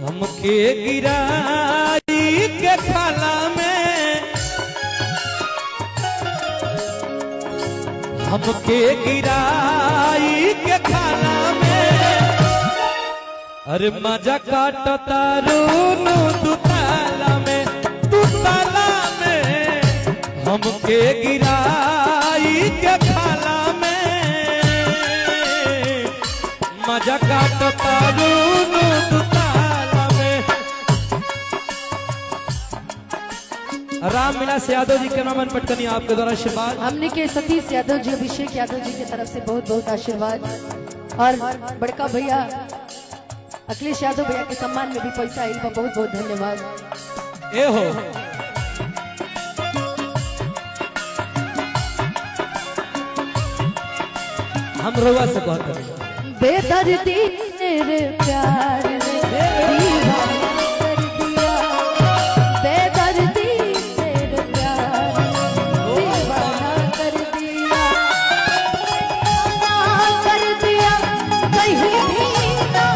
हमके गिराई के खाला में, हमके गिराई के खाला में, अरे मजा काटता रूनू तू ताला में, तू ताला में, हमके गिराई के खाला में, मजा काटता रूनू तू ताला में। राम विलास यादव जी के नाम पटकनी आपके द्वारा आशीर्वाद। हमने के सतीश यादव जी, अभिषेक यादव जी की तरफ से बहुत बहुत आशीर्वाद, और बड़का भैया अखिलेश यादव भैया के सम्मान में भी पैसा आइल बा, बहुत बहुत धन्यवाद। ए हो हम रउआ से बात करें। बेदर्दी तेरे प्यार ने दीवाना कर दिया, बेदर्दी तेरे प्यार ने दीवाना कर दिया, कर दिया कहीं भी ना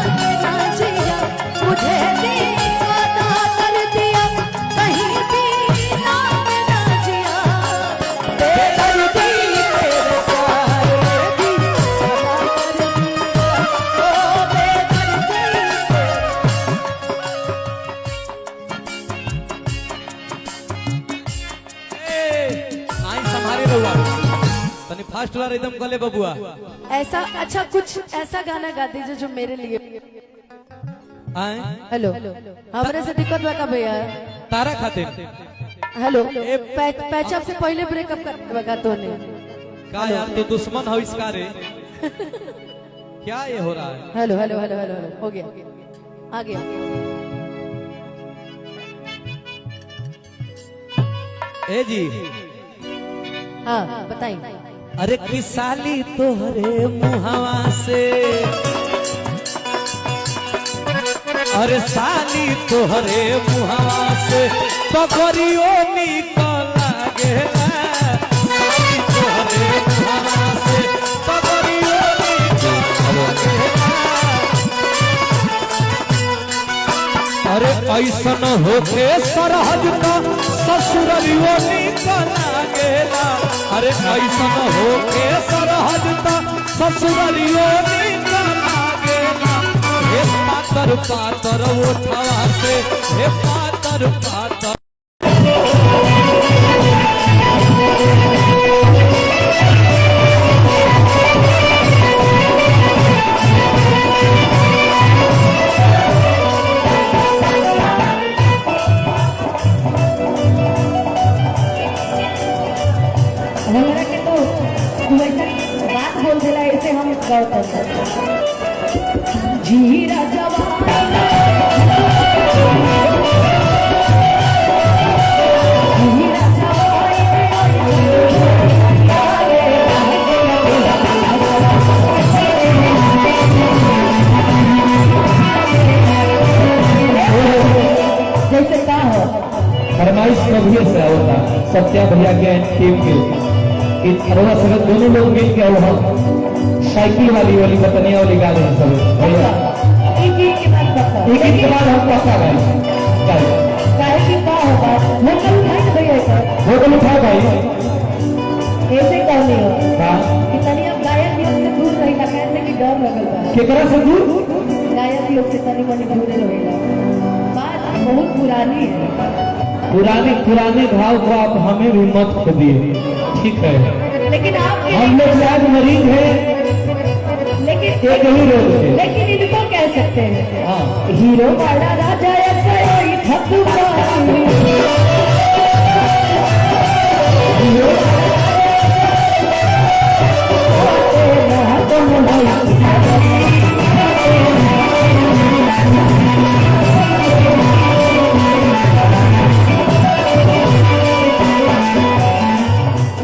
जिया, मुझे दीवाना कर दिया कहीं भी ना जिया, बेदर्दी तेरे प्यार ने फास्ट वाला एकदम गले बबुआ। ऐसा अच्छा कुछ ऐसा गाना गा दीजिए जो मेरे लिए। हेलो, हमारे से दिक्कत बा का भैया? तारा खातिर हेलो, पैचअप से पहले ब्रेकअप कर बगा तो ने का यार, तो दुश्मन हो इसका रे। क्या ये हो रहा है? Hello hello hello hello hello, हो गया, आ गया। ए जी हाँ बताइए। अरे किसाली तोहरे मुहावा से, अरे साली तोहरे मुहावा से तो गरियो निकल गेला, साली तोहरे मुहावा से तो गरियो निकल गेला। अरे ऐसन होके सरहद का ससुरलियो निकल गेला, अरे ऐसन होके सरहद का ससुरलियो निकल गेला। हे पातर पातर उठवा से, हे पातर पातर जीरा जवानी जैसे का हो फरमाइश कभी से होता सत्या भैया के टीम के अरोड़ा सगत दोनों लोग मिल के हम साइकिल वाली बतनिया वाली गा रहे हैं सब भैया। एक के बाद हम पक्का गाएं। काहे की का होगा होटल उठाए भैया सर, होटल उठा भाई ऐसे कहनी हो हां कि तनी अब गायक लोग से दूर रहिला, कैसे कि डर लगल बा। केकरा से दूर? गायक लोग से तनी मनी दूर रहिला। बात बहुत पुरानी है, पुराने घाव को आप हमें भी मत खोदिए, ठीक है? लेकिन आप हम लोग शायद मरीज हैं, लेकिन एक ही लोग है, लेकिन इनको कह सकते हैं हाँ हीरो बड़ा राजा ऐसे ही ठकुआ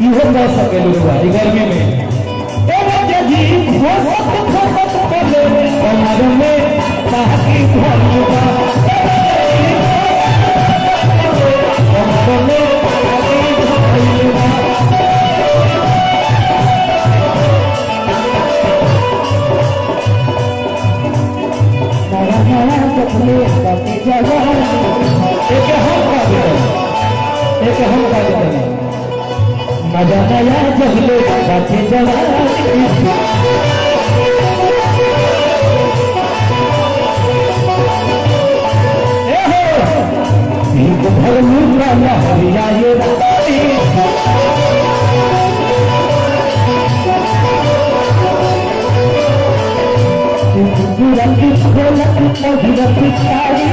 इहो कह सके लोग गर्मी में जगले बाकी जवानी एक हम का देते मजा नया जगले बाकी जवानी भर मुद्रा हरिया ये रंगी खोला मधुर पिछाड़ी